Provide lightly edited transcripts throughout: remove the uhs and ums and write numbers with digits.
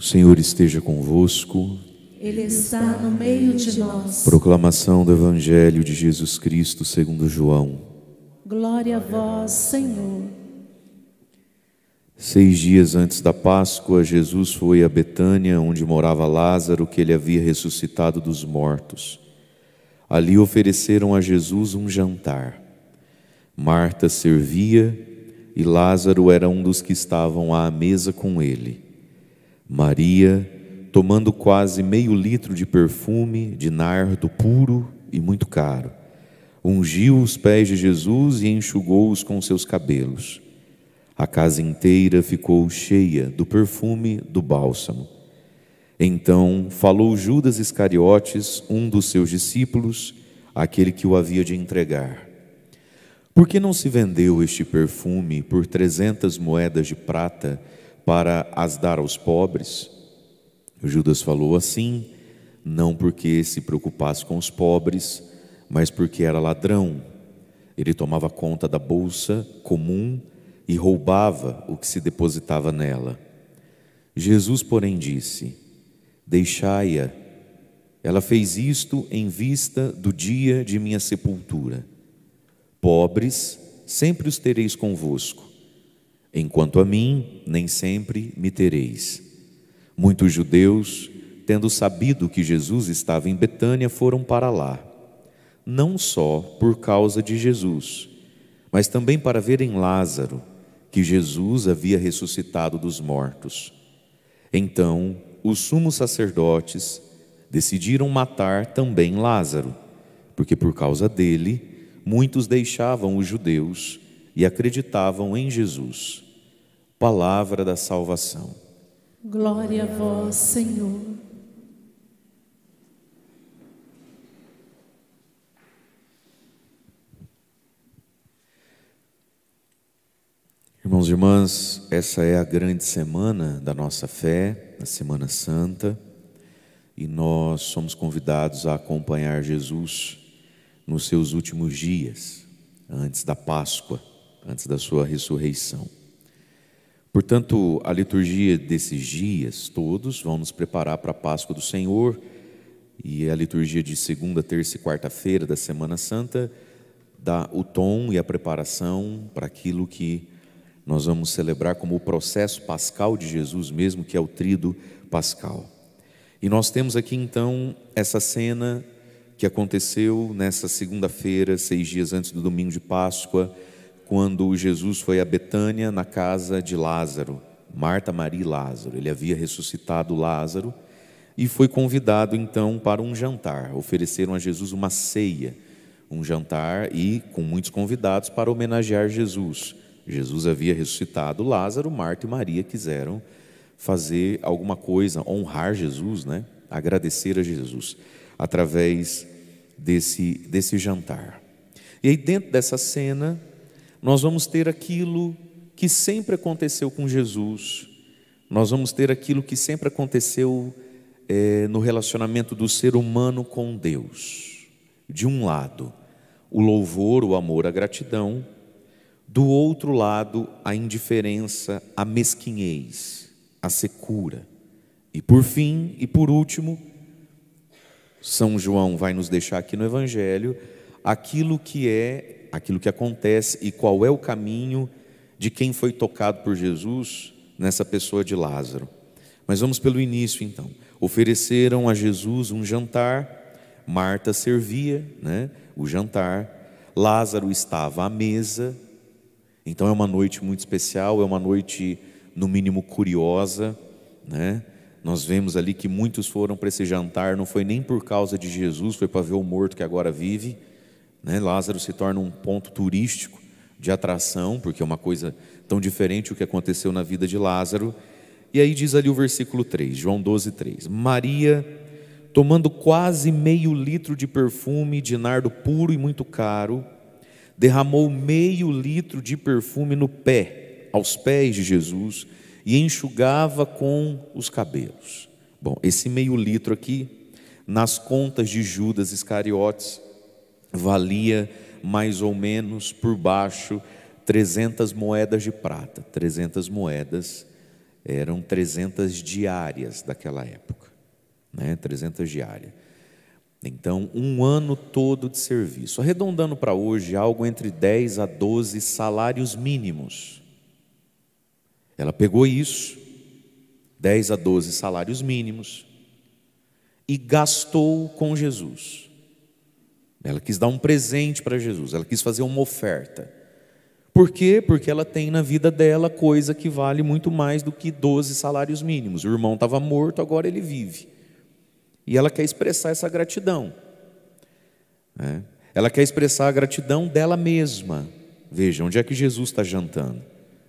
O Senhor esteja convosco. Ele está no meio de nós. Proclamação do Evangelho de Jesus Cristo segundo João. Glória a vós, Senhor. 6 dias antes da Páscoa, Jesus foi a Betânia, onde morava Lázaro, que ele havia ressuscitado dos mortos. Ali ofereceram a Jesus um jantar. Marta servia e Lázaro era um dos que estavam à mesa com ele. Maria, tomando quase meio litro de perfume de nardo puro e muito caro, ungiu os pés de Jesus e enxugou-os com seus cabelos. A casa inteira ficou cheia do perfume do bálsamo. Então falou Judas Iscariotes, um dos seus discípulos, aquele que o havia de entregar: por que não se vendeu este perfume por 300 moedas de prata para as dar aos pobres? Judas falou assim, não porque se preocupasse com os pobres, mas porque era ladrão. Ele tomava conta da bolsa comum e roubava o que se depositava nela. Jesus, porém, disse: deixai-a. Ela fez isto em vista do dia de minha sepultura. Pobres sempre os tereis convosco, enquanto a mim nem sempre me tereis. Muitos judeus, tendo sabido que Jesus estava em Betânia, foram para lá, não só por causa de Jesus, mas também para verem Lázaro, que Jesus havia ressuscitado dos mortos. Então os sumos sacerdotes decidiram matar também Lázaro, porque por causa dele muitos deixavam os judeus e acreditavam em Jesus. Palavra da salvação. Glória a vós, Senhor. Irmãos e irmãs, essa é a grande semana da nossa fé, a Semana Santa, e nós somos convidados a acompanhar Jesus nos seus últimos dias, antes da Páscoa, antes da sua ressurreição. Portanto, a liturgia desses dias todos vão nos preparar para a Páscoa do Senhor, e a liturgia de segunda, terça e quarta-feira da Semana Santa dá o tom e a preparação para aquilo que nós vamos celebrar como o processo pascal de Jesus mesmo, que é o tríduo pascal. E nós temos aqui então essa cena que aconteceu nessa segunda-feira, 6 dias antes do domingo de Páscoa, quando Jesus foi a Betânia, na casa de Lázaro, Marta, Maria e Lázaro. Ele havia ressuscitado Lázaro e foi convidado então para um jantar. Ofereceram a Jesus uma ceia, um jantar e com muitos convidados para homenagear Jesus. Jesus havia ressuscitado Lázaro, Marta e Maria quiseram fazer alguma coisa, honrar Jesus, né? Agradecer a Jesus através desse jantar. E aí dentro dessa cena nós vamos ter aquilo que sempre aconteceu com Jesus. Nós vamos ter aquilo que sempre aconteceu no relacionamento do ser humano com Deus. De um lado, o louvor, o amor, a gratidão. Do outro lado, a indiferença, a mesquinhez, a secura. E por fim, e por último, São João vai nos deixar aqui no Evangelho aquilo que acontece e qual é o caminho de quem foi tocado por Jesus nessa pessoa de Lázaro. Mas vamos pelo início então. Ofereceram a Jesus um jantar, Marta servia, né, o jantar, Lázaro estava à mesa. Então é uma noite muito especial, é uma noite no mínimo curiosa, né? Nós vemos ali que muitos foram para esse jantar, não foi nem por causa de Jesus, foi para ver o morto que agora vive, né? Lázaro se torna um ponto turístico de atração, porque é uma coisa tão diferente o que aconteceu na vida de Lázaro. E aí diz ali o versículo 3, João 12:3: Maria, tomando quase meio litro de perfume de nardo puro e muito caro, derramou meio litro de perfume no pé, aos pés de Jesus, e enxugava com os cabelos. Bom, esse meio litro aqui, nas contas de Judas Iscariotes, valia mais ou menos por baixo 300 moedas de prata. 300 moedas Eram 300 diárias daquela época, né? 300 diárias. Então, um ano todo de serviço. Arredondando para hoje, algo entre 10 a 12 salários mínimos. Ela pegou isso, 10 a 12 salários mínimos, e gastou com Jesus. Ela quis dar um presente para Jesus, ela quis fazer uma oferta. Por quê? Porque ela tem na vida dela coisa que vale muito mais do que 12 salários mínimos. O irmão estava morto, agora ele vive. E ela quer expressar essa gratidão, né? Ela quer expressar a gratidão dela mesma. Veja, onde é que Jesus está jantando?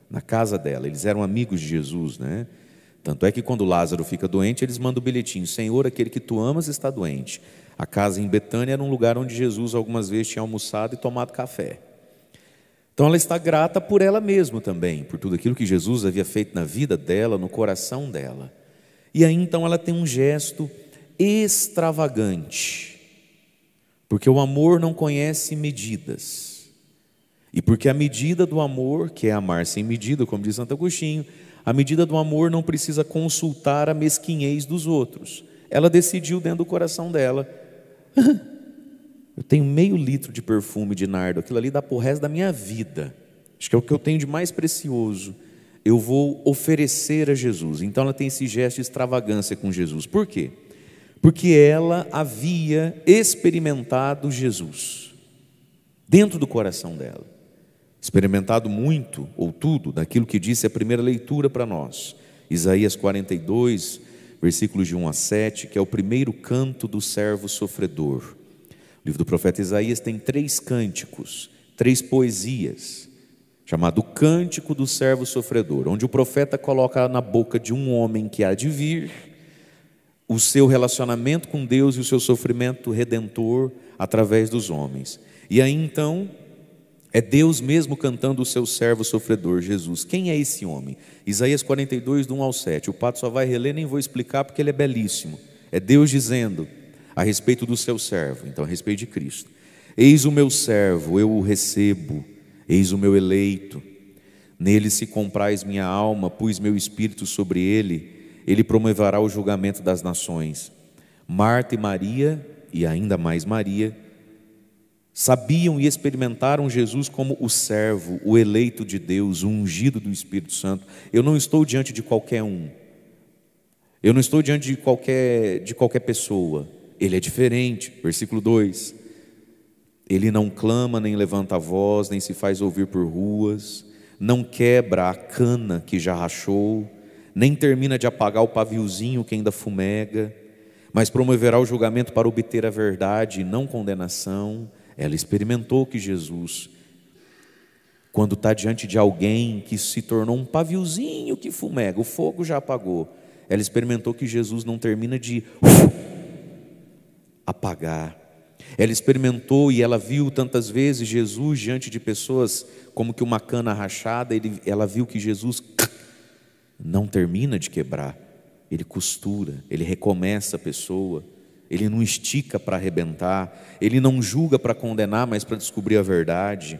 Na casa dela. Eles eram amigos de Jesus, né? Tanto é que quando Lázaro fica doente, eles mandam o bilhetinho: Senhor, aquele que tu amas está doente. A casa em Betânia era um lugar onde Jesus algumas vezes tinha almoçado e tomado café. Então ela está grata por ela mesma também, por tudo aquilo que Jesus havia feito na vida dela, no coração dela. E aí então ela tem um gesto extravagante, porque o amor não conhece medidas, e porque a medida do amor, que é amar sem medida, como diz Santo Agostinho, a medida do amor não precisa consultar a mesquinhez dos outros. Ela decidiu dentro do coração dela: eu tenho meio litro de perfume de nardo, aquilo ali dá para o resto da minha vida, acho que é o que eu tenho de mais precioso, eu vou oferecer a Jesus. Então ela tem esse gesto de extravagância com Jesus. Por quê? Porque ela havia experimentado Jesus dentro do coração dela, experimentado muito ou tudo daquilo que disse a primeira leitura para nós, Isaías 42, versículos de 1 a 7, que é o primeiro canto do servo sofredor. O livro do profeta Isaías tem 3 cânticos, 3 poesias, chamado Cântico do Servo Sofredor, onde o profeta coloca na boca de um homem que há de vir o seu relacionamento com Deus e o seu sofrimento redentor através dos homens. E aí então é Deus mesmo cantando o seu servo sofredor, Jesus. Quem é esse homem? Isaías 42, do 1 ao 7. O Pato só vai reler, nem vou explicar porque ele é belíssimo. É Deus dizendo a respeito do seu servo, então a respeito de Cristo: eis o meu servo, eu o recebo, eis o meu eleito, nele se comprais minha alma, pus meu espírito sobre ele, ele promoverá o julgamento das nações. Marta e Maria, e ainda mais Maria, sabiam e experimentaram Jesus como o servo, o eleito de Deus, o ungido do Espírito Santo. Eu não estou diante de qualquer um, eu não estou diante de qualquer pessoa. Ele é diferente. Versículo 2: ele não clama, nem levanta a voz, nem se faz ouvir por ruas, não quebra a cana que já rachou, nem termina de apagar o paviozinho que ainda fumega, mas promoverá o julgamento para obter a verdade e não condenação. Ela experimentou que Jesus, quando está diante de alguém que se tornou um paviozinho que fumega, o fogo já apagou, ela experimentou que Jesus não termina de apagar. Ela experimentou e ela viu tantas vezes Jesus diante de pessoas como que uma cana rachada. Ela viu que Jesus não termina de quebrar, ele costura, ele recomeça a pessoa, ele não estica para arrebentar, ele não julga para condenar, mas para descobrir a verdade.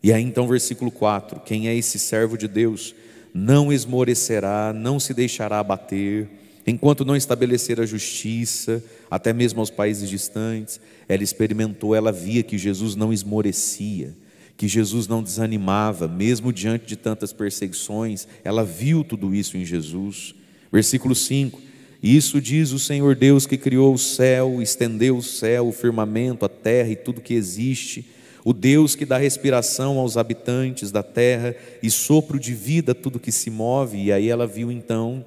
E aí então versículo 4, quem é esse servo de Deus? Não esmorecerá, não se deixará abater, enquanto não estabelecer a justiça, até mesmo aos países distantes. Ela experimentou, ela via que Jesus não esmorecia, que Jesus não desanimava, mesmo diante de tantas perseguições. Ela viu tudo isso em Jesus. Versículo 5, isso diz o Senhor Deus que criou o céu, estendeu o céu, o firmamento, a terra e tudo que existe, o Deus que dá respiração aos habitantes da terra e sopro de vida a tudo que se move. E aí ela viu então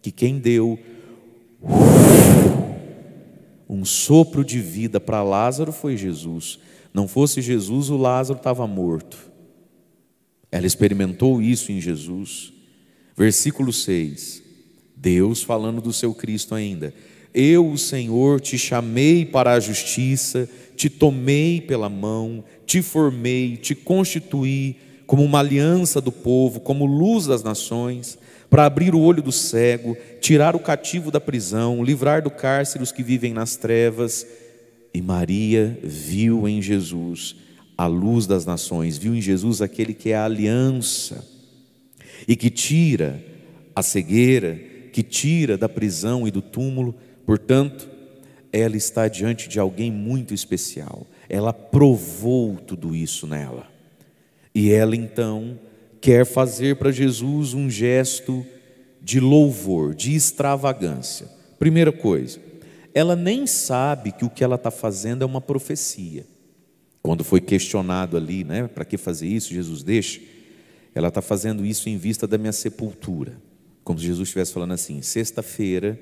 que quem deu um sopro de vida para Lázaro foi Jesus. Não fosse Jesus, o Lázaro estava morto. Ela experimentou isso em Jesus. Versículo 6, Deus falando do seu Cristo ainda: eu, o Senhor, te chamei para a justiça, te tomei pela mão, te formei, te constituí como uma aliança do povo, como luz das nações, para abrir o olho do cego, tirar o cativo da prisão, livrar do cárcere os que vivem nas trevas. E Maria viu em Jesus a luz das nações, viu em Jesus aquele que é a aliança e que tira a cegueira, que tira da prisão e do túmulo. Portanto, ela está diante de alguém muito especial. Ela provou tudo isso nela. E ela então quer fazer para Jesus um gesto de louvor, de extravagância. Primeira coisa, ela nem sabe que o que ela está fazendo é uma profecia. Quando foi questionado ali, né, para que fazer isso, Jesus deixa. Ela está fazendo isso em vista da minha sepultura. Como se Jesus estivesse falando assim: sexta-feira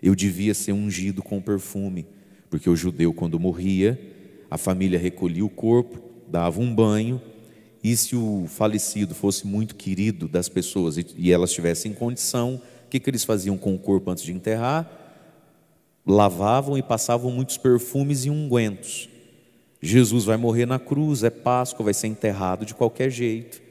eu devia ser ungido com perfume, porque o judeu, quando morria, a família recolhia o corpo, dava um banho, e se o falecido fosse muito querido das pessoas e elas tivessem condição, o que eles faziam com o corpo antes de enterrar? Lavavam e passavam muitos perfumes e ungüentos. Jesus vai morrer na cruz, é Páscoa, vai ser enterrado de qualquer jeito.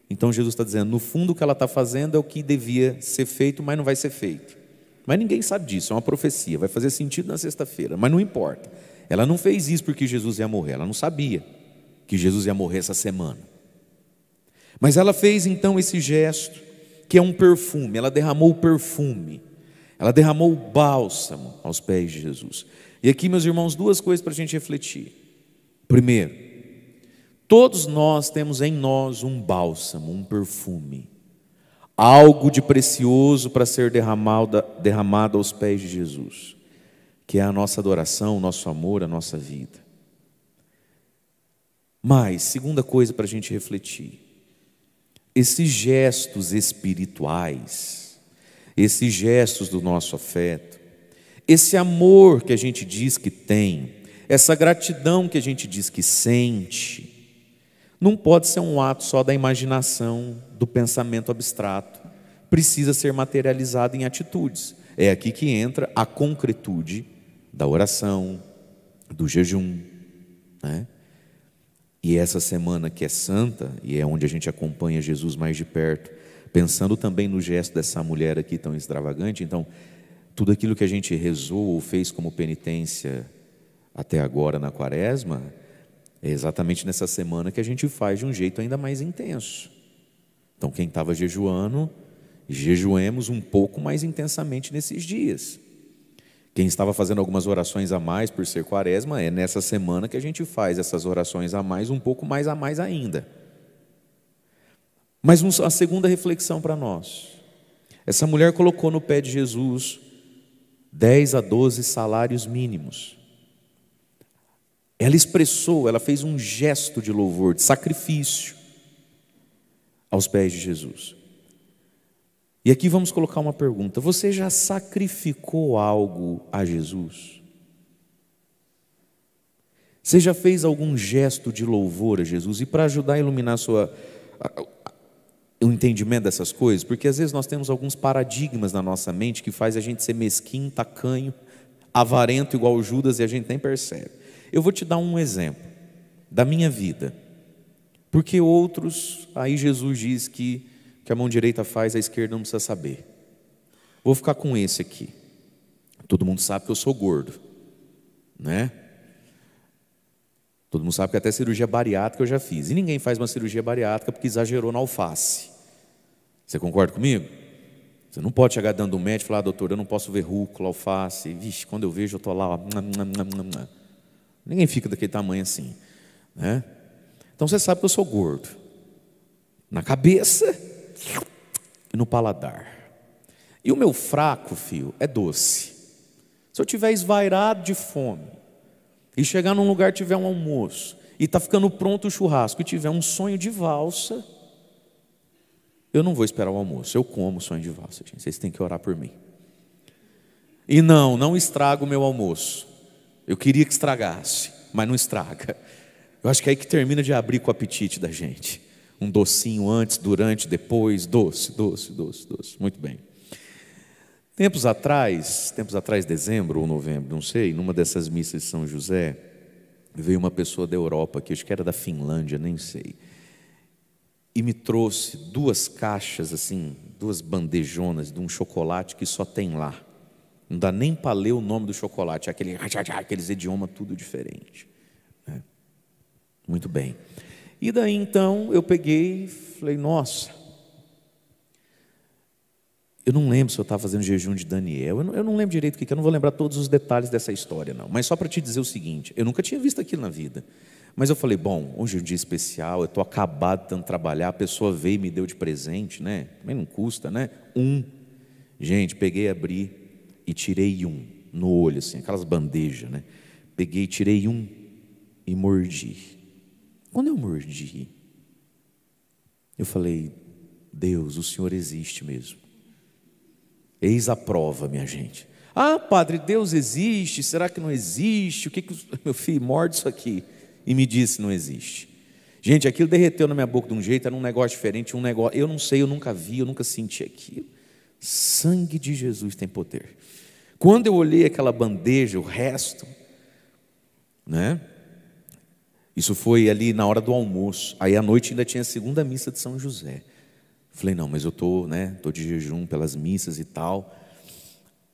Então Jesus está dizendo, no fundo o que ela está fazendo é o que devia ser feito, mas não vai ser feito. Mas ninguém sabe disso, é uma profecia, vai fazer sentido na sexta-feira, mas não importa. Ela não fez isso porque Jesus ia morrer, ela não sabia que Jesus ia morrer essa semana. Mas ela fez então esse gesto, que é um perfume, ela derramou o perfume, ela derramou o bálsamo aos pés de Jesus. E aqui, meus irmãos, duas coisas para a gente refletir. Primeiro, todos nós temos em nós um bálsamo, um perfume, algo de precioso para ser derramado aos pés de Jesus, que é a nossa adoração, o nosso amor, a nossa vida. Mas, segunda coisa para a gente refletir, esses gestos espirituais, esses gestos do nosso afeto, esse amor que a gente diz que tem, essa gratidão que a gente diz que sente, não pode ser um ato só da imaginação, do pensamento abstrato, precisa ser materializado em atitudes. É aqui que entra a concretude da oração, do jejum, né? E essa semana que é santa, e é onde a gente acompanha Jesus mais de perto, pensando também no gesto dessa mulher aqui tão extravagante, então, tudo aquilo que a gente rezou ou fez como penitência até agora na quaresma, é exatamente nessa semana que a gente faz de um jeito ainda mais intenso. Então, quem estava jejuando, jejuemos um pouco mais intensamente nesses dias. Quem estava fazendo algumas orações a mais por ser quaresma, é nessa semana que a gente faz essas orações a mais, um pouco mais a mais ainda. Mas a segunda reflexão para nós, essa mulher colocou no pé de Jesus 10 a 12 salários mínimos. Ela expressou, ela fez um gesto de louvor, de sacrifício aos pés de Jesus. E aqui vamos colocar uma pergunta: você já sacrificou algo a Jesus? Você já fez algum gesto de louvor a Jesus? E para ajudar a iluminar o entendimento dessas coisas, porque às vezes nós temos alguns paradigmas na nossa mente que faz a gente ser mesquinho, tacanho, avarento igual Judas e a gente nem percebe. Eu vou te dar um exemplo da minha vida, porque outros, aí Jesus diz que a mão direita faz, a esquerda não precisa saber. Vou ficar com esse aqui. Todo mundo sabe que eu sou gordo, né? Todo mundo sabe que até cirurgia bariátrica eu já fiz. E ninguém faz uma cirurgia bariátrica porque exagerou na alface. Você concorda comigo? Você não pode chegar dando um médico e falar: doutor, eu não posso ver rúcula, alface. Vixe, quando eu vejo eu estou lá, ó. Ninguém fica daquele tamanho assim, né? Então você sabe que eu sou gordo. Na cabeça e no paladar. E o meu fraco, filho, é doce. Se eu tiver esvairado de fome e chegar num lugar, tiver um almoço e está ficando pronto o churrasco e tiver um sonho de valsa, eu não vou esperar o almoço, eu como o sonho de valsa, gente. Vocês têm que orar por mim. E não estraga o meu almoço. Eu queria que estragasse, mas não estraga. Eu acho que é aí que termina de abrir com o apetite da gente. Um docinho antes, durante, depois, doce. Muito bem. Tempos atrás, dezembro ou novembro, não sei, numa dessas missas de São José, veio uma pessoa da Europa, que acho que era da Finlândia, nem sei, e me trouxe 2 caixas, assim, 2 bandejonas de um chocolate que só tem lá. Não dá nem para ler o nome do chocolate, aqueles idiomas tudo diferente, né? Muito bem. E daí então eu peguei e falei: nossa, Eu não lembro se eu estava fazendo jejum de Daniel, eu não lembro direito o que, eu não vou lembrar todos os detalhes dessa história não, mas só para te dizer o seguinte, eu nunca tinha visto aquilo na vida, mas eu falei, bom, hoje é um dia especial, eu estou acabado de tanto trabalhar, a pessoa veio e me deu de presente, né? Também não custa, né? Gente, peguei, abri e tirei um no olho, assim, aquelas bandejas, né? Peguei, tirei um e mordi. Quando eu mordi, eu falei, Deus, o Senhor existe mesmo. Eis a prova, minha gente. Ah, padre, Deus existe, será que não existe? O que meu filho, morde isso aqui. E me disse, não existe. Gente, aquilo derreteu na minha boca de um jeito, era um negócio diferente, um negócio, eu não sei, eu nunca vi, eu nunca senti aquilo. Sangue de Jesus tem poder. Quando eu olhei aquela bandeja, o resto, né? Isso foi ali na hora do almoço. Aí à noite ainda tinha a segunda missa de São José. Falei, não, mas eu estou de jejum pelas missas e tal.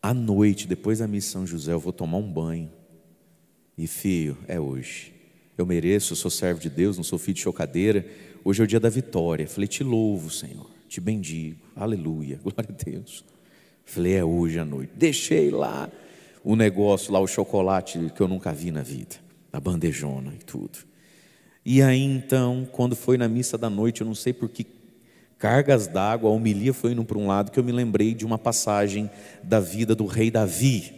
À noite, depois da missa de São José, eu vou tomar um banho. E filho, é hoje. Eu mereço, eu sou servo de Deus, não sou filho de chocadeira. Hoje é o dia da vitória. Falei, te louvo, Senhor, te bendigo, aleluia, glória a Deus. Falei, é hoje à noite. Deixei lá o negócio, lá o chocolate que eu nunca vi na vida, a bandejona e tudo. E aí então, quando foi na missa da noite, eu não sei por que cargas d'água, a homilia foi indo para um lado, que eu me lembrei de uma passagem da vida do rei Davi.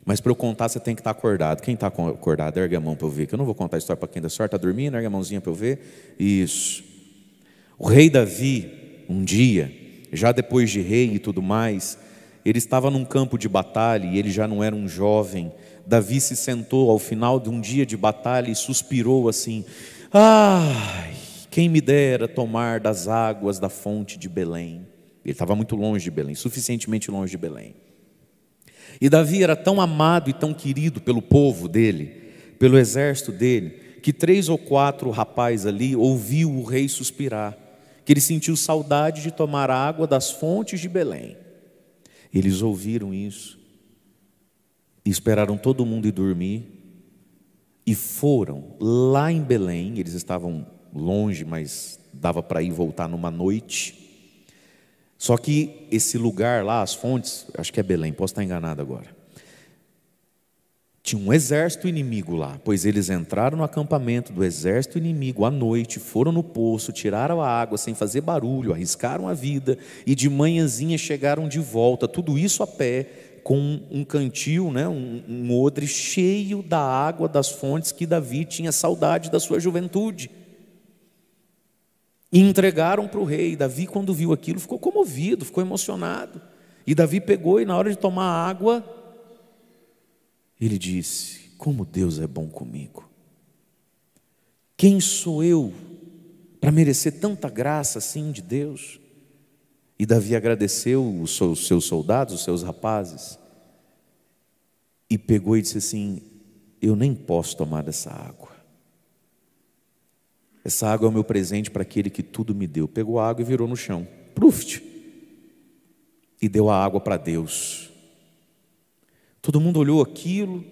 Mas para eu contar, você tem que estar acordado. Quem está acordado, ergue a mão para eu ver, que eu não vou contar a história para quem está sorte, está dormindo, ergue a mãozinha para eu ver. Isso. O rei Davi, um dia, já depois de rei e tudo mais, ele estava num campo de batalha e ele já não era um jovem. Davi se sentou ao final de um dia de batalha e suspirou assim, ai, quem me dera tomar das águas da fonte de Belém. Ele estava muito longe de Belém, suficientemente longe de Belém. E Davi era tão amado e tão querido pelo povo dele, pelo exército dele, que 3 ou 4 rapazes ali ouviu o rei suspirar, que ele sentiu saudade de tomar água das fontes de Belém. Eles ouviram isso e esperaram todo mundo ir dormir e foram lá em Belém. Eles estavam longe, mas dava para ir e voltar numa noite. Só que esse lugar lá, as fontes, acho que é Belém, posso estar enganado agora. Tinha um exército inimigo lá, pois eles entraram no acampamento do exército inimigo à noite, foram no poço, tiraram a água sem fazer barulho, arriscaram a vida e de manhãzinha chegaram de volta, tudo isso a pé, com um cantil, né, um odre cheio da água das fontes que Davi tinha saudade da sua juventude. E entregaram para o rei. Davi, quando viu aquilo, ficou comovido, ficou emocionado. E Davi pegou e na hora de tomar água, ele disse, como Deus é bom comigo. Quem sou eu para merecer tanta graça assim de Deus? E Davi agradeceu os seus soldados, os seus rapazes, e pegou e disse assim, eu nem posso tomar dessa água. Essa água é o meu presente para aquele que tudo me deu. Pegou a água e virou no chão. Pluft! E deu a água para Deus. Todo mundo olhou aquilo,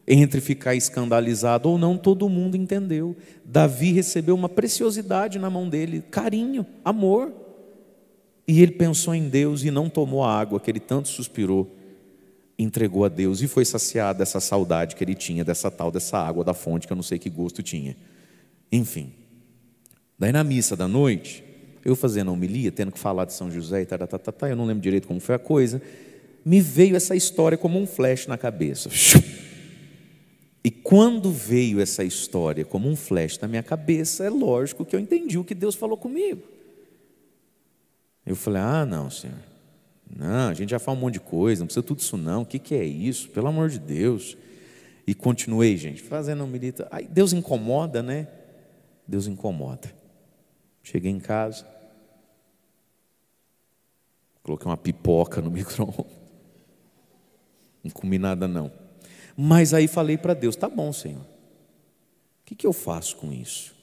entre ficar escandalizado ou não, todo mundo entendeu. Davi recebeu uma preciosidade na mão dele, carinho, amor. E ele pensou em Deus e não tomou a água que ele tanto suspirou. Entregou a Deus e foi saciado dessa saudade que ele tinha, dessa água da fonte, que eu não sei que gosto tinha. Enfim, daí na missa da noite, eu fazendo a homilia, tendo que falar de São José e eu não lembro direito como foi a coisa, me veio essa história como um flash na cabeça. E quando veio essa história como um flash na minha cabeça, é lógico que eu entendi o que Deus falou comigo. Eu falei, não, Senhor, não, a gente já fala um monte de coisa, não precisa tudo isso não, o que é isso, pelo amor de Deus. E continuei, gente, fazendo a homilia. Aí Deus incomoda, né? Deus incomoda. Cheguei em casa, coloquei uma pipoca no micro-ondas, não comi nada não. Mas aí falei para Deus, tá bom, Senhor, o que eu faço com isso?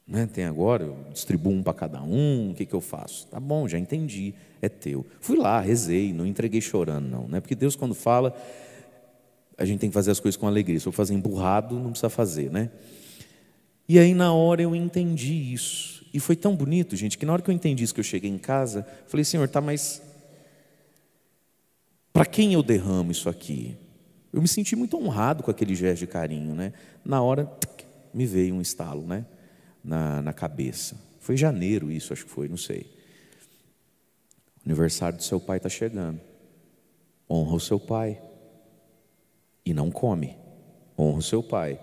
Né? Tem agora, eu distribuo um para cada um, o que eu faço? Tá bom, já entendi, é teu. Fui lá, rezei, não entreguei chorando não, né? Porque Deus quando fala, a gente tem que fazer as coisas com alegria. Se eu fazer emburrado, não precisa fazer, né? E aí na hora eu entendi isso. E foi tão bonito, gente, que na hora que eu entendi isso, que eu cheguei em casa, falei, Senhor, tá, mas Para quem eu derramo isso aqui? Eu me senti muito honrado com aquele gesto de carinho, né? Na hora, me veio um estalo, né? Na cabeça. Foi janeiro isso, acho que foi, não sei. O aniversário do seu pai está chegando. Honra o seu pai. E não come. Honra o seu pai.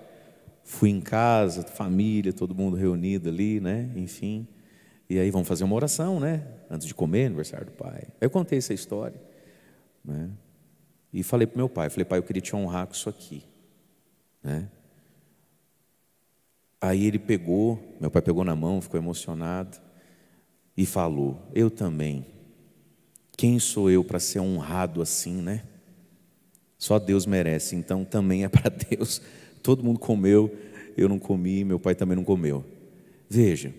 Fui em casa, família, todo mundo reunido ali, né? Enfim. E aí vamos fazer uma oração, né? Antes de comer, aniversário do pai. Aí eu contei essa história, né? E falei para o meu pai, pai, eu queria te honrar com isso aqui, né? Aí ele pegou, meu pai pegou na mão, ficou emocionado e falou: eu também. Quem sou eu para ser honrado assim, né? Só Deus merece, então também é para Deus. Todo mundo comeu, eu não comi, meu pai também não comeu. Veja,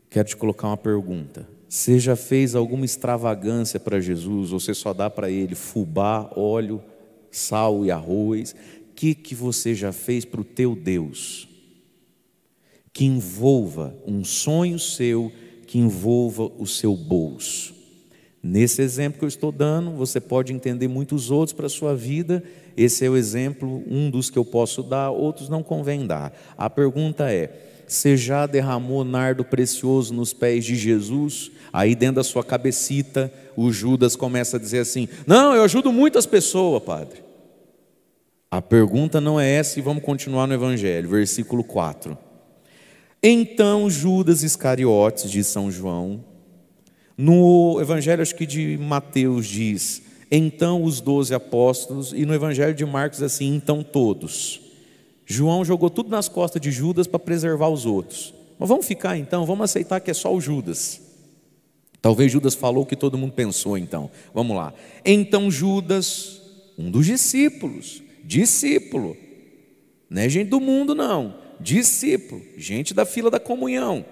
quero te colocar uma pergunta. Você já fez alguma extravagância para Jesus, ou você só dá para Ele fubá, óleo, sal e arroz? O que você já fez para o teu Deus? Que envolva um sonho seu, que envolva o seu bolso. Nesse exemplo que eu estou dando, você pode entender muitos outros para a sua vida. Esse é o exemplo, um dos que eu posso dar, outros não convém dar. A pergunta é: você já derramou nardo precioso nos pés de Jesus? Aí dentro da sua cabecita, o Judas começa a dizer assim: não, eu ajudo muitas pessoas, padre. A pergunta não é essa, e vamos continuar no Evangelho, versículo 4. Então Judas Iscariotes, de São João, no Evangelho acho que de Mateus diz, então os 12 apóstolos, e no Evangelho de Marcos assim, então todos. João jogou tudo nas costas de Judas para preservar os outros. Mas vamos ficar então, vamos aceitar que é só o Judas. Talvez Judas falou o que todo mundo pensou então. Vamos lá. Então Judas, um dos discípulo, não é gente do mundo não, discípulo, gente da fila da comunhão.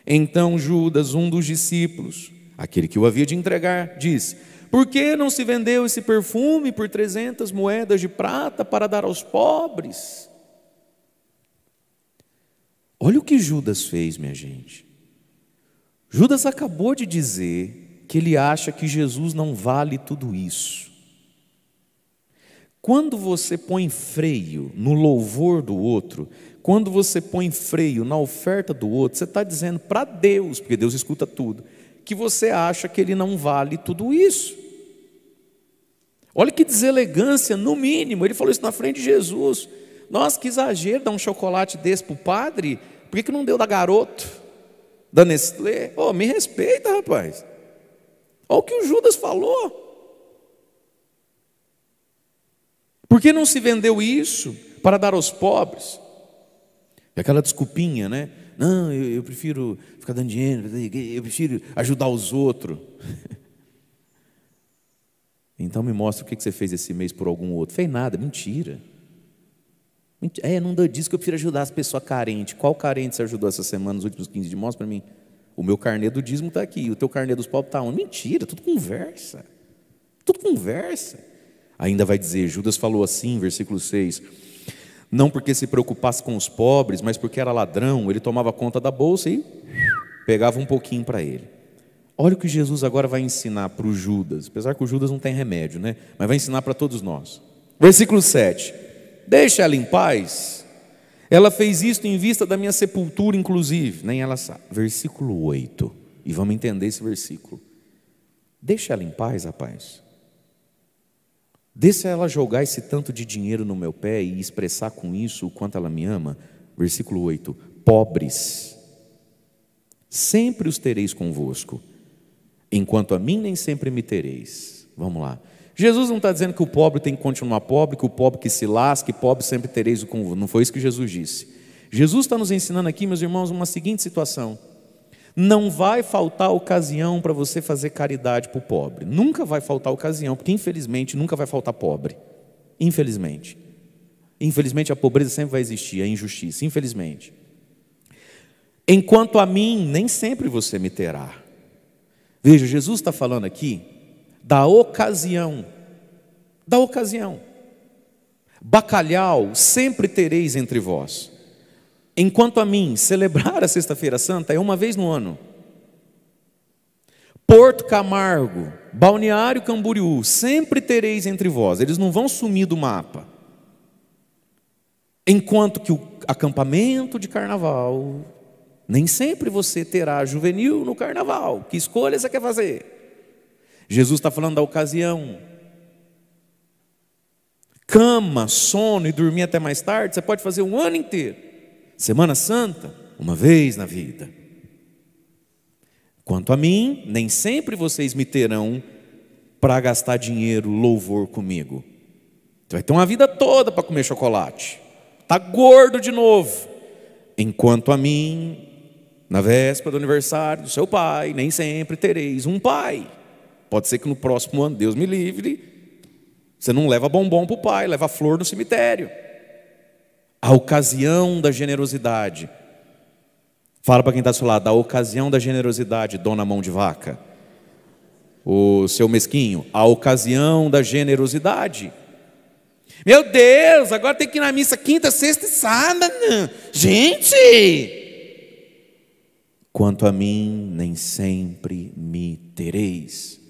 Então Judas, um dos discípulos, aquele que o havia de entregar, disse: por que não se vendeu esse perfume por 300 moedas de prata para dar aos pobres? Olha o que Judas fez, minha gente. Judas acabou de dizer que ele acha que Jesus não vale tudo isso. Quando você põe freio no louvor do outro, quando você põe freio na oferta do outro, você está dizendo para Deus, porque Deus escuta tudo, que você acha que Ele não vale tudo isso. Olha que deselegância, no mínimo. Ele falou isso na frente de Jesus. Nossa, que exagero dar um chocolate desse para o padre. Por que não deu da Garoto, da Nestlé? Oh, me respeita, rapaz. Olha o que o Judas falou. Por que não se vendeu isso para dar aos pobres? Aquela desculpinha, né? Não, eu prefiro ficar dando dinheiro, eu prefiro ajudar os outros. Então me mostra o que você fez esse mês por algum outro. Fez nada, mentira. Não diz que eu prefiro ajudar as pessoas carentes. Qual carente você ajudou essa semana, nos últimos 15 dias? Mostra para mim. O meu carnê do dízimo está aqui, o teu carnê dos pobres está onde? Mentira, tudo conversa. Tudo conversa. Ainda vai dizer, Judas falou assim, versículo 6, não porque se preocupasse com os pobres, mas porque era ladrão, ele tomava conta da bolsa e pegava um pouquinho para ele. Olha o que Jesus agora vai ensinar para o Judas, apesar que o Judas não tem remédio, né? Mas vai ensinar para todos nós. Versículo 7, deixa ela em paz, ela fez isto em vista da minha sepultura inclusive, nem ela sabe. Versículo 8, e vamos entender esse versículo. Deixa ela em paz, rapaz. Deixa ela jogar esse tanto de dinheiro no meu pé e expressar com isso o quanto ela me ama. Versículo 8, pobres, sempre os tereis convosco, enquanto a mim nem sempre me tereis. Vamos lá. Jesus não está dizendo que o pobre tem que continuar pobre, que o pobre que se lasque, pobre sempre tereis convosco. Não foi isso que Jesus disse. Jesus está nos ensinando aqui, meus irmãos, uma seguinte situação. Não vai faltar ocasião para você fazer caridade para o pobre. Nunca vai faltar ocasião, porque infelizmente nunca vai faltar pobre. Infelizmente. Infelizmente a pobreza sempre vai existir, a injustiça, infelizmente. Enquanto a mim, nem sempre você me terá. Veja, Jesus está falando aqui da ocasião. Da ocasião. Bacalhau sempre tereis entre vós. Enquanto a mim, celebrar a Sexta-feira Santa é uma vez no ano. Porto Camargo, Balneário Camboriú, sempre tereis entre vós. Eles não vão sumir do mapa. Enquanto que o acampamento de carnaval, nem sempre você terá juvenil no carnaval. Que escolha você quer fazer? Jesus está falando da ocasião. Cama, sono e dormir até mais tarde, você pode fazer um ano inteiro. Semana Santa, uma vez na vida. Quanto a mim, nem sempre vocês me terão para gastar dinheiro, louvor comigo. Você vai ter uma vida toda para comer chocolate. Está gordo de novo. Enquanto a mim, na véspera do aniversário do seu pai, nem sempre tereis um pai. Pode ser que no próximo ano, Deus me livre, você não leva bombom para o pai, leva flor no cemitério. A ocasião da generosidade. Fala para quem está ao seu lado, a ocasião da generosidade, dona mão de vaca. O seu mesquinho, a ocasião da generosidade. Meu Deus, agora tem que ir na missa quinta, sexta e sábado. Gente! Quanto a mim, nem sempre me tereis.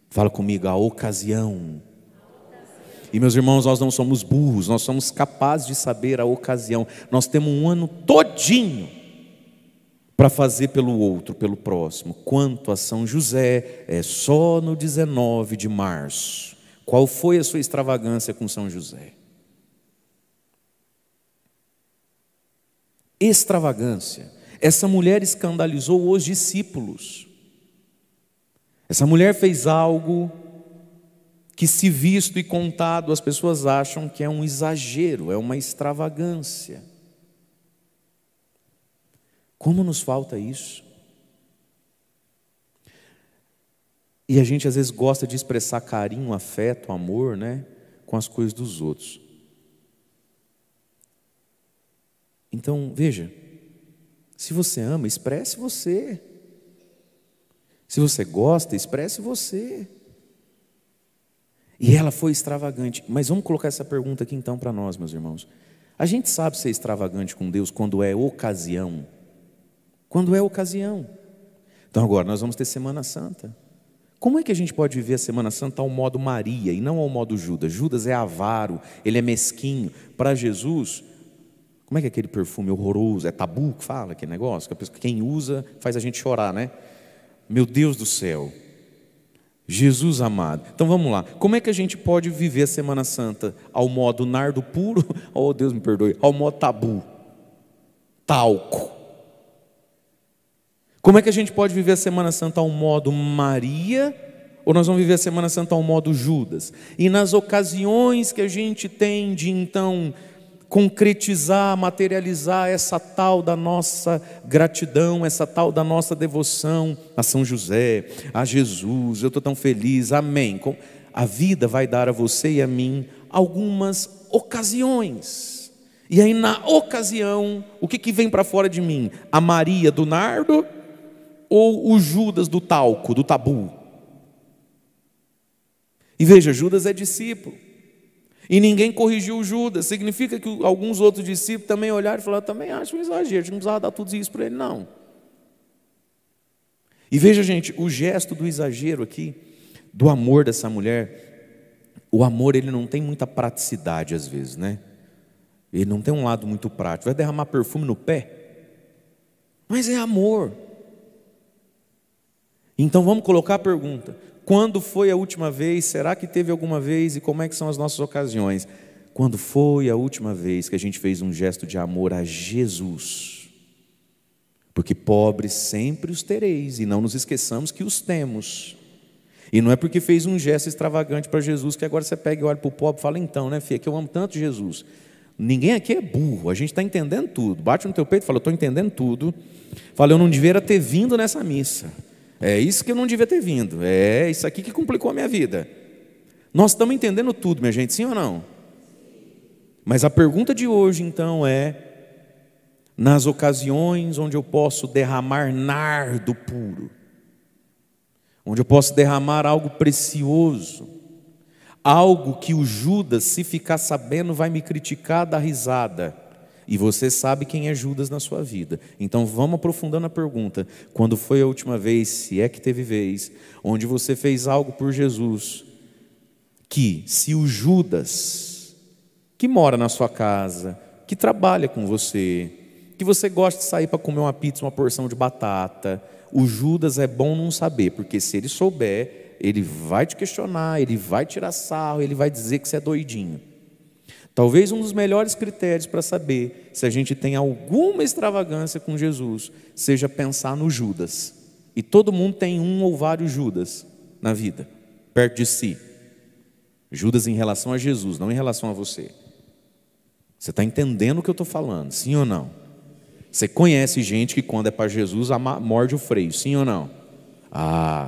Fala comigo, a ocasião. E meus irmãos, nós não somos burros, nós somos capazes de saber a ocasião. Nós temos um ano todinho para fazer pelo outro, pelo próximo. Quanto a São José, é só no 19 de março. Qual foi a sua extravagância com São José? Extravagância. Essa mulher escandalizou os discípulos. Essa mulher fez algo que, se visto e contado, as pessoas acham que é um exagero, é uma extravagância. Como nos falta isso? E a gente às vezes gosta de expressar carinho, afeto, amor, né, com as coisas dos outros. Então, veja, se você ama, expresse você. Se você gosta, expresse você. E ela foi extravagante. Mas vamos colocar essa pergunta aqui então para nós, meus irmãos. A gente sabe ser extravagante com Deus quando é ocasião. Quando é ocasião. Então agora nós vamos ter Semana Santa. Como é que a gente pode viver a Semana Santa ao modo Maria e não ao modo Judas? Judas é avaro, ele é mesquinho. Para Jesus, como é que é aquele perfume horroroso? É tabu que fala aquele negócio? Que quem usa faz a gente chorar, né? Meu Deus do céu. Jesus amado. Então vamos lá. Como é que a gente pode viver a Semana Santa ao modo nardo puro? Oh, Deus me perdoe. Ao modo tabu. Talco. Como é que a gente pode viver a Semana Santa ao modo Maria? Ou nós vamos viver a Semana Santa ao modo Judas? E nas ocasiões que a gente tem de então concretizar, materializar essa tal da nossa gratidão, essa tal da nossa devoção a São José, a Jesus, eu estou tão feliz, amém. A vida vai dar a você e a mim algumas ocasiões. E aí na ocasião, o que vem para fora de mim? A Maria do nardo ou o Judas do talco, do tabu? E veja, Judas é discípulo. E ninguém corrigiu Judas. Significa que alguns outros discípulos também olharam e falaram, também acho um exagero, a gente não precisava dar tudo isso para ele, não. E veja, gente, o gesto do exagero aqui, do amor dessa mulher, o amor ele não tem muita praticidade às vezes, né? Ele não tem um lado muito prático. Vai derramar perfume no pé? Mas é amor. Então vamos colocar a pergunta. Quando foi a última vez? Será que teve alguma vez? E como é que são as nossas ocasiões? Quando foi a última vez que a gente fez um gesto de amor a Jesus? Porque pobres sempre os tereis, e não nos esqueçamos que os temos. E não é porque fez um gesto extravagante para Jesus que agora você pega e olha para o pobre e fala, então, né, filha, que eu amo tanto Jesus. Ninguém aqui é burro, a gente está entendendo tudo. Bate no teu peito e fala, eu estou entendendo tudo. Fala, eu não devia ter vindo nessa missa. É isso que eu não devia ter vindo. É isso aqui que complicou a minha vida. Nós estamos entendendo tudo, minha gente, sim ou não? Mas a pergunta de hoje então é: nas ocasiões onde eu posso derramar nardo puro, onde eu posso derramar algo precioso, algo que o Judas, se ficar sabendo, vai me criticar, dar risada, E você sabe quem é Judas na sua vida. Então vamos aprofundando a pergunta. Quando foi a última vez, se é que teve vez, onde você fez algo por Jesus, que se o Judas, que mora na sua casa, que trabalha com você, que você gosta de sair para comer uma pizza, uma porção de batata, o Judas é bom não saber, porque se ele souber, ele vai te questionar, ele vai tirar sarro, ele vai dizer que você é doidinho. Talvez um dos melhores critérios para saber se a gente tem alguma extravagância com Jesus seja pensar no Judas. E todo mundo tem um ou vários Judas na vida, perto de si. Judas em relação a Jesus, não em relação a você. Você está entendendo o que eu estou falando, sim ou não? Você conhece gente que quando é para Jesus morde o freio, sim ou não?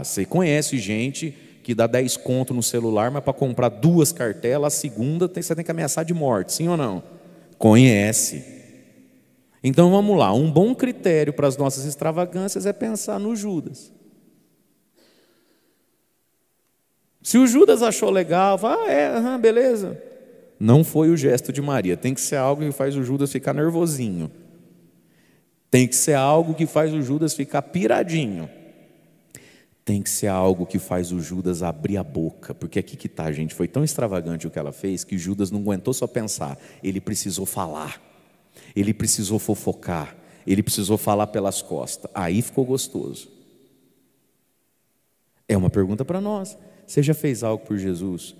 Você conhece gente que dá 10 conto no celular, mas para comprar 2 cartelas, a segunda você tem que ameaçar de morte, sim ou não? Conhece. Então vamos lá, um bom critério para as nossas extravagâncias é pensar no Judas. Se o Judas achou legal, beleza. Não foi o gesto de Maria, tem que ser algo que faz o Judas ficar nervosinho. Tem que ser algo que faz o Judas ficar piradinho. Tem que ser algo que faz o Judas abrir a boca, porque aqui que está, gente, foi tão extravagante o que ela fez, que Judas não aguentou só pensar, ele precisou falar, ele precisou fofocar, ele precisou falar pelas costas, aí ficou gostoso. É uma pergunta para nós, você já fez algo por Jesus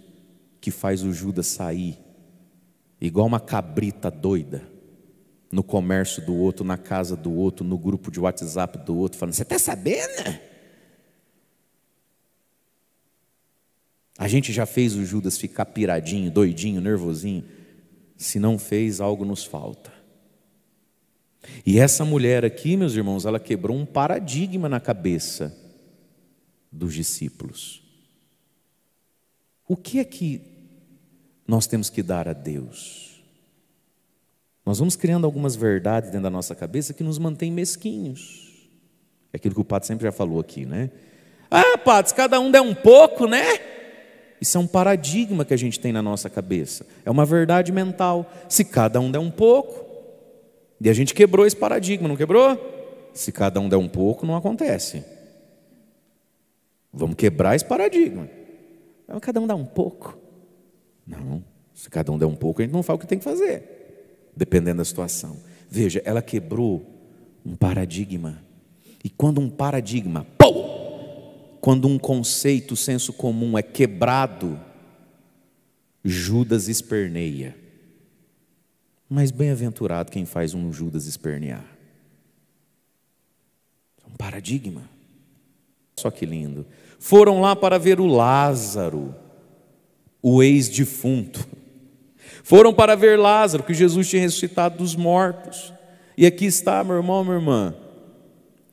que faz o Judas sair, igual uma cabrita doida, no comércio do outro, na casa do outro, no grupo de WhatsApp do outro, falando, você está sabendo? A gente já fez o Judas ficar piradinho, doidinho, nervosinho. Se não fez, algo nos falta. E essa mulher aqui, meus irmãos, ela quebrou um paradigma na cabeça dos discípulos. O que é que nós temos que dar a Deus? Nós vamos criando algumas verdades dentro da nossa cabeça que nos mantém mesquinhos. É aquilo que o Padre sempre já falou aqui, né? Padre, se cada um der um pouco, né? Isso é um paradigma que a gente tem na nossa cabeça. É uma verdade mental. Se cada um der um pouco, e a gente quebrou esse paradigma, não quebrou? Se cada um der um pouco, não acontece. Vamos quebrar esse paradigma. Cada um dá um pouco. Não, se cada um der um pouco, a gente não faz o que tem que fazer, dependendo da situação. Veja, ela quebrou um paradigma. E quando um paradigma, quando um conceito, senso comum é quebrado, Judas esperneia. Mas bem-aventurado quem faz um Judas espernear. É um paradigma. Só que lindo. Foram lá para ver o Lázaro, o ex-defunto. Foram para ver Lázaro, que Jesus tinha ressuscitado dos mortos. E aqui está, meu irmão, minha irmã.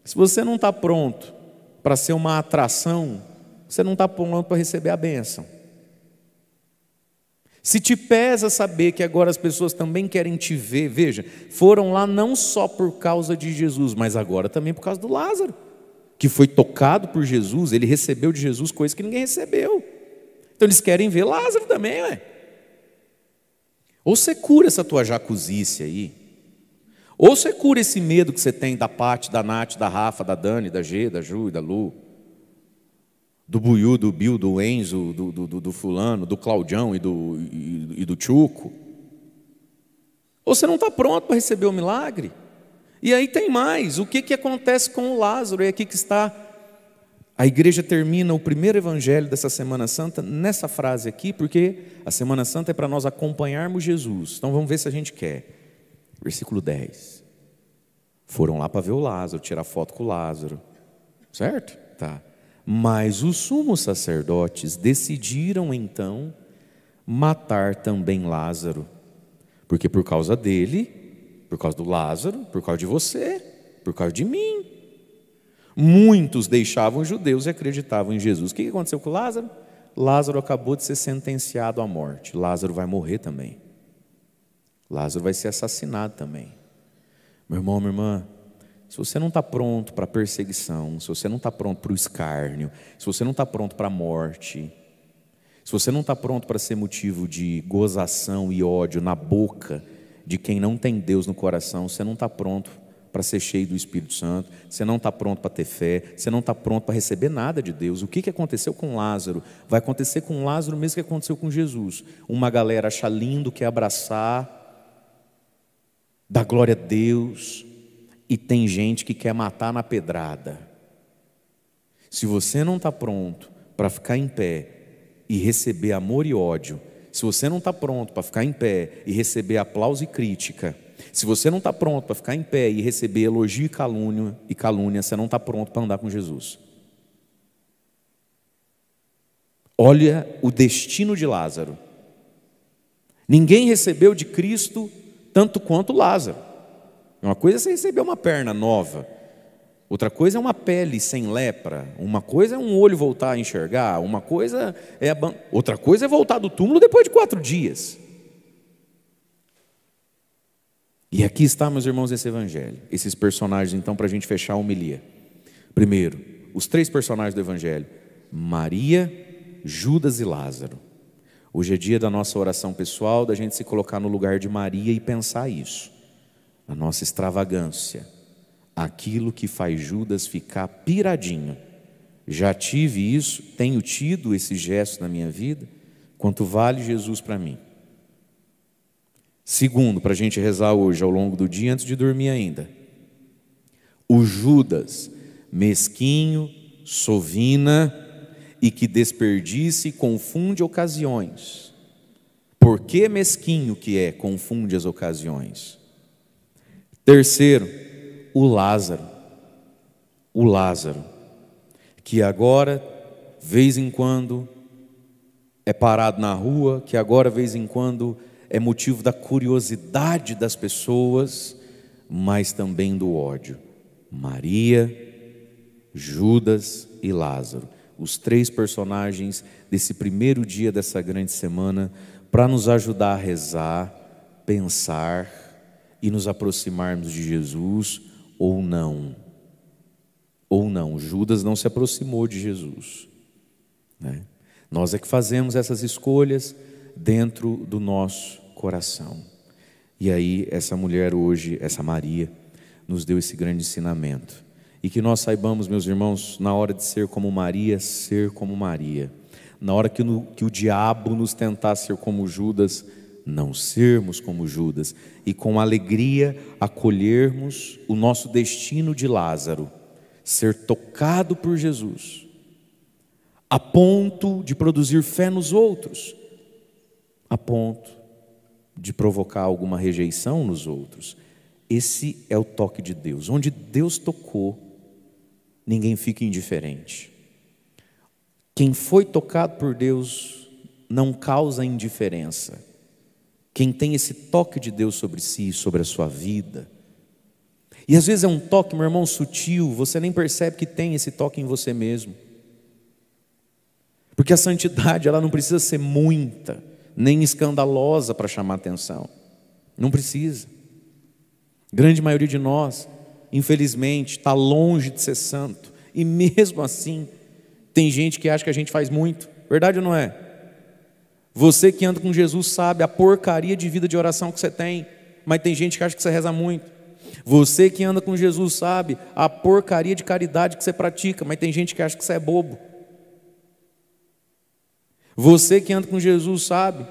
Se você não está pronto para ser uma atração, você não está pronto para receber a bênção. Se te pesa saber que agora as pessoas também querem te ver, veja, foram lá não só por causa de Jesus, mas agora também por causa do Lázaro, que foi tocado por Jesus, ele recebeu de Jesus coisas que ninguém recebeu. Então eles querem ver Lázaro também, ué. Ou você cura essa tua jacuzice aí, ou você cura esse medo que você tem da Paty, da Nath, da Rafa, da Dani, da G, da Ju e da Lu, do Buiú, do Bill, do Enzo, do fulano, do Claudião e do Tchuco. Ou você não está pronto para receber o milagre. E aí tem mais, o que acontece com o Lázaro? É aqui que está, a igreja termina o primeiro evangelho dessa Semana Santa nessa frase aqui, porque a Semana Santa é para nós acompanharmos Jesus. Então vamos ver se a gente quer. Versículo 10. Foram lá para ver o Lázaro, tirar foto com o Lázaro. Certo? Tá. Mas os sumos sacerdotes decidiram então matar também Lázaro. Porque por causa dele, por causa do Lázaro, por causa de você, por causa de mim, muitos deixavam os judeus e acreditavam em Jesus. O que aconteceu com Lázaro? Lázaro acabou de ser sentenciado à morte. Lázaro vai morrer também. Lázaro vai ser assassinado também. Meu irmão, minha irmã, se você não está pronto para a perseguição, se você não está pronto para o escárnio, se você não está pronto para a morte, se você não está pronto para ser motivo de gozação e ódio na boca de quem não tem Deus no coração. Você não está pronto para ser cheio do Espírito Santo, você não está pronto para ter fé, você não está pronto para receber nada de Deus. O que aconteceu com Lázaro? Vai acontecer com Lázaro mesmo que aconteceu com Jesus. Uma galera acha lindo, quer abraçar, dá glória a Deus, e tem gente que quer matar na pedrada. Se você não está pronto para ficar em pé e receber amor e ódio, se você não está pronto para ficar em pé e receber aplauso e crítica, se você não está pronto para ficar em pé e receber elogio e calúnia, você não está pronto para andar com Jesus. Olha o destino de Lázaro. Ninguém recebeu de Cristo tanto quanto Lázaro. Uma coisa é você receber uma perna nova, outra coisa é uma pele sem lepra, uma coisa é um olho voltar a enxergar, outra coisa é voltar do túmulo depois de 4 dias. E aqui está, meus irmãos, esse evangelho, esses personagens, então, para a gente fechar a homilia. Primeiro, os 3 personagens do evangelho: Maria, Judas e Lázaro. Hoje é dia da nossa oração pessoal, da gente se colocar no lugar de Maria e pensar isso. A nossa extravagância, aquilo que faz Judas ficar piradinho. Já tive isso, tenho tido esse gesto na minha vida. Quanto vale Jesus para mim? Segundo, para a gente rezar hoje ao longo do dia, antes de dormir ainda: o Judas, mesquinho, sovina e que desperdiça e confunde ocasiões. Por que mesquinho que é, confunde as ocasiões? Terceiro, o Lázaro, que agora, vez em quando, é parado na rua, que agora, vez em quando, é motivo da curiosidade das pessoas, mas também do ódio. Maria, Judas e Lázaro, os 3 personagens desse primeiro dia dessa grande semana, para nos ajudar a rezar, pensar e nos aproximarmos de Jesus, ou não. Ou não, Judas não se aproximou de Jesus, né? Nós é que fazemos essas escolhas dentro do nosso coração. E aí essa mulher hoje, essa Maria, nos deu esse grande ensinamento. E que nós saibamos, meus irmãos, na hora de ser como Maria, ser como Maria. Na hora que o diabo nos tentar ser como Judas, não sermos como Judas. E com alegria acolhermos o nosso destino de Lázaro, ser tocado por Jesus, a ponto de produzir fé nos outros, a ponto de provocar alguma rejeição nos outros. Esse é o toque de Deus. Onde Deus tocou, ninguém fica indiferente. Quem foi tocado por Deus não causa indiferença. Quem tem esse toque de Deus sobre si, sobre a sua vida, e às vezes é um toque, meu irmão, sutil, você nem percebe que tem esse toque em você mesmo. Porque a santidade, ela não precisa ser muita, nem escandalosa para chamar atenção. Não precisa. Grande maioria de nós, infelizmente, está longe de ser santo. E mesmo assim, tem gente que acha que a gente faz muito. Verdade ou não é? Você que anda com Jesus sabe a porcaria de vida de oração que você tem, mas tem gente que acha que você reza muito. Você que anda com Jesus sabe a porcaria de caridade que você pratica, mas tem gente que acha que você é bobo. Você que anda com Jesus sabe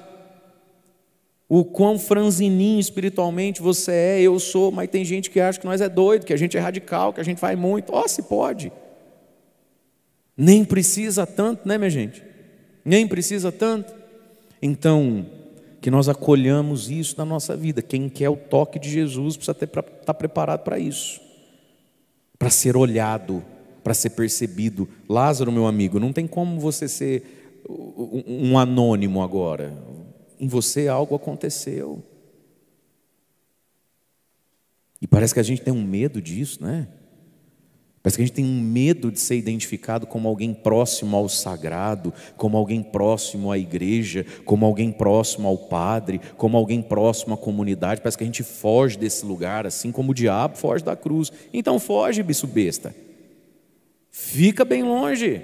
o quão franzininho espiritualmente você é, eu sou, mas tem gente que acha que nós é doido, que a gente é radical, que a gente faz muito. Se pode. Nem precisa tanto, né, minha gente? Nem precisa tanto. Então, que nós acolhamos isso na nossa vida. Quem quer o toque de Jesus precisa estar preparado para isso, para ser olhado, para ser percebido. Lázaro, meu amigo, não tem como você ser um anônimo agora. Em você algo aconteceu. E parece que a gente tem um medo disso, né? Parece que a gente tem um medo de ser identificado como alguém próximo ao sagrado, como alguém próximo à igreja, como alguém próximo ao padre, como alguém próximo à comunidade. Parece que a gente foge desse lugar, assim como o diabo foge da cruz. Então foge, bicho besta. Fica bem longe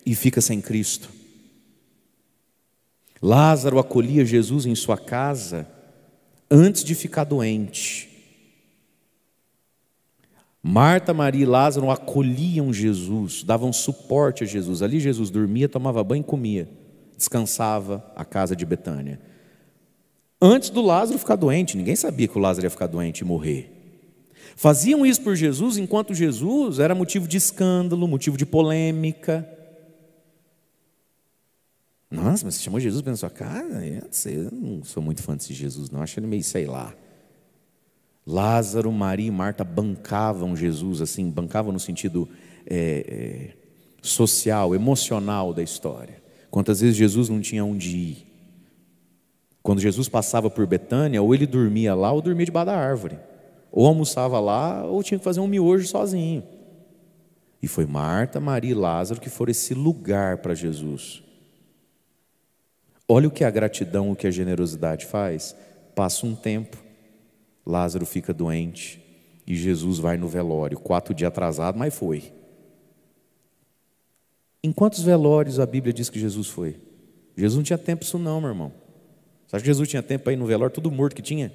e fica sem Cristo. Lázaro acolhia Jesus em sua casa, antes de ficar doente. Marta, Maria e Lázaro acolhiam Jesus, davam suporte a Jesus. Ali Jesus dormia, tomava banho e comia, descansava à casa de Betânia. Antes do Lázaro ficar doente, ninguém sabia que o Lázaro ia ficar doente e morrer. Faziam isso por Jesus, enquanto Jesus era motivo de escândalo, motivo de polêmica. Nossa, mas você chamou Jesus para na sua casa? Eu não sou muito fã desse Jesus, não. Acho ele meio, sei lá. Lázaro, Maria e Marta bancavam Jesus, assim, bancavam no sentido social, emocional da história. Quantas vezes Jesus não tinha onde ir? Quando Jesus passava por Betânia, ou ele dormia lá, ou dormia debaixo da árvore. Ou almoçava lá, ou tinha que fazer um miojo sozinho. E foi Marta, Maria e Lázaro que foram esse lugar para Jesus. Olha o que a gratidão, o que a generosidade faz. Passa um tempo, Lázaro fica doente e Jesus vai no velório, 4 dias atrasado, mas foi. Em quantos velórios a Bíblia diz que Jesus foi? Jesus não tinha tempo para isso não, meu irmão. Você acha que Jesus tinha tempo para ir no velório, tudo morto que tinha?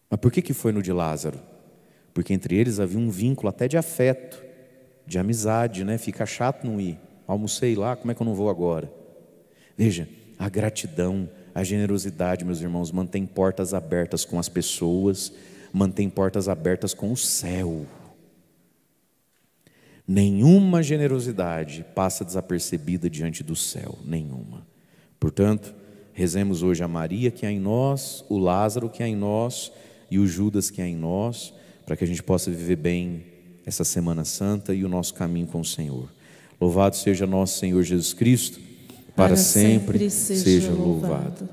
Mas por que foi no de Lázaro? Porque entre eles havia um vínculo até de afeto, de amizade, né? Fica chato não ir. Almocei lá, como é que eu não vou agora? Veja, a gratidão, a generosidade, meus irmãos, mantém portas abertas com as pessoas, mantém portas abertas com o céu. Nenhuma generosidade passa desapercebida diante do céu, nenhuma. Portanto, rezemos hoje a Maria que há em nós, o Lázaro que há em nós e o Judas que há em nós, para que a gente possa viver bem essa Semana Santa e o nosso caminho com o Senhor. Louvado seja nosso Senhor Jesus Cristo, para sempre seja louvado.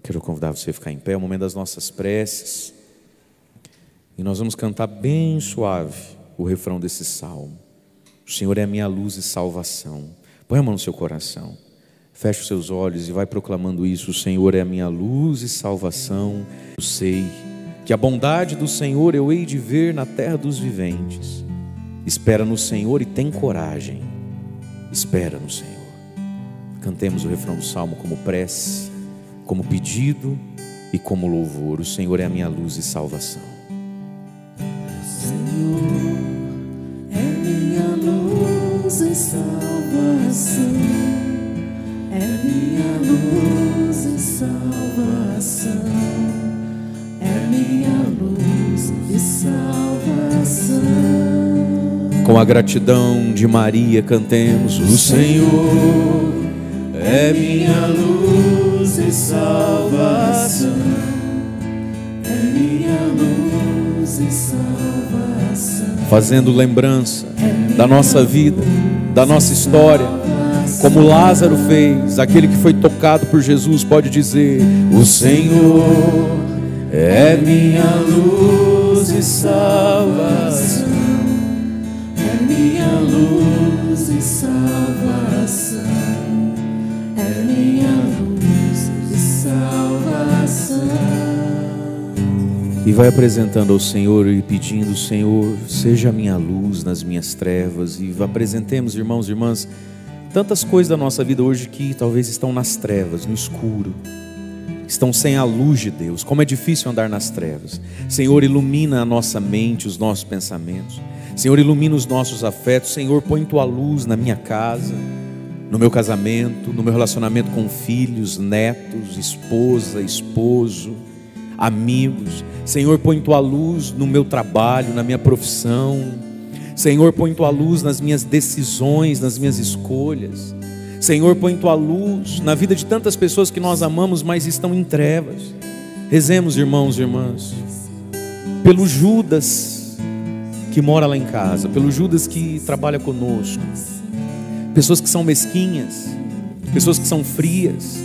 Quero convidar você a ficar em pé, é o momento das nossas preces, e nós vamos cantar bem suave o refrão desse salmo. O Senhor é a minha luz e salvação. Põe a mão no seu coração, feche os seus olhos e vai proclamando isso. O Senhor é a minha luz e salvação. Eu sei que a bondade do Senhor eu hei de ver na terra dos viventes. Espera no Senhor e tem coragem. Espera no Senhor. Cantemos o refrão do salmo como prece, como pedido e como louvor. O Senhor é a minha luz e salvação. O Senhor é minha luz e salvação. É minha luz e salvação. É minha luz e salvação. Com a gratidão de Maria cantemos: o Senhor é minha luz e salvação. É minha luz e salvação. Fazendo lembrança da nossa vida, da nossa história, como Lázaro fez. Aquele que foi tocado por Jesus pode dizer: o Senhor é minha luz e salvação. É minha luz e salvação. É minha luz e salvação. E vai apresentando ao Senhor e pedindo: Senhor, seja a minha luz nas minhas trevas. E apresentemos, irmãos e irmãs, tantas coisas da nossa vida hoje que talvez estão nas trevas, no escuro, estão sem a luz de Deus. Como é difícil andar nas trevas. Senhor, ilumina a nossa mente, os nossos pensamentos. Senhor, ilumina os nossos afetos. Senhor, põe tua luz na minha casa, no meu casamento, no meu relacionamento com filhos, netos, esposa, esposo, amigos. Senhor, põe tua luz no meu trabalho, na minha profissão. Senhor, põe tua luz nas minhas decisões, nas minhas escolhas. Senhor, põe tua luz na vida de tantas pessoas que nós amamos, mas estão em trevas. Rezemos, irmãos e irmãs, pelo Judas que mora lá em casa, pelo Judas que trabalha conosco, pessoas que são mesquinhas, pessoas que são frias,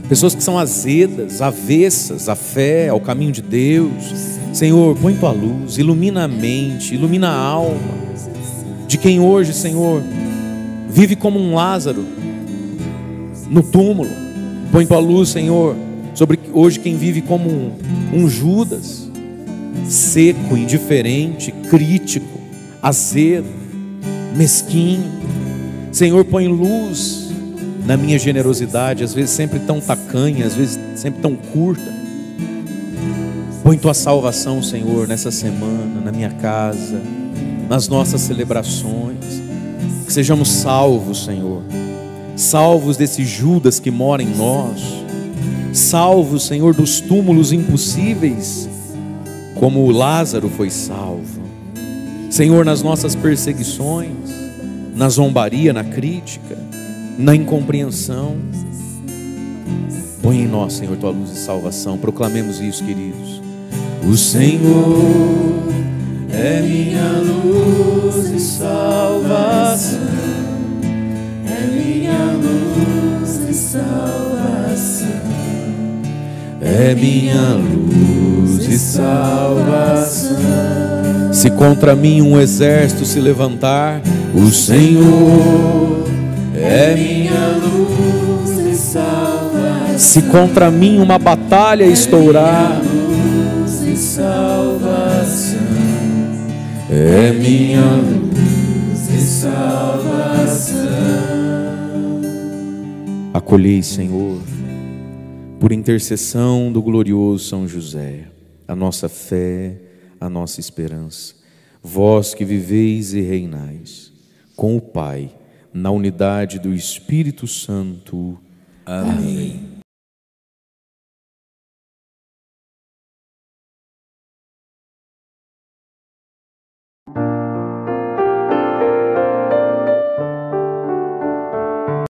pessoas que são azedas, avessas à fé, ao caminho de Deus. Senhor, põe tua luz, ilumina a mente, ilumina a alma de quem hoje, Senhor, vive como um Lázaro no túmulo. Põe tua luz, Senhor, sobre hoje quem vive como um Judas, seco, indiferente, crítico, azedo, mesquinho. Senhor, põe luz na minha generosidade, às vezes sempre tão tacanha, às vezes sempre tão curta. Põe tua salvação, Senhor, nessa semana, na minha casa, nas nossas celebrações. Que sejamos salvos, Senhor. Salvos desse Judas que mora em nós. Salvos, Senhor, dos túmulos impossíveis, como Lázaro foi salvo. Senhor, nas nossas perseguições, na zombaria, na crítica, na incompreensão. Põe em nós, Senhor, tua luz de salvação. Proclamemos isso, queridos. O Senhor é minha luz e salvação. É minha luz e salvação. É minha luz e salvação. Se contra mim um exército se levantar, o Senhor é minha luz e salvação. Se contra mim uma batalha estourar, salvação, é minha luz e salvação. Acolhei, Senhor, por intercessão do glorioso São José, a nossa fé, a nossa esperança. Vós que viveis e reinais com o Pai, na unidade do Espírito Santo. Amém.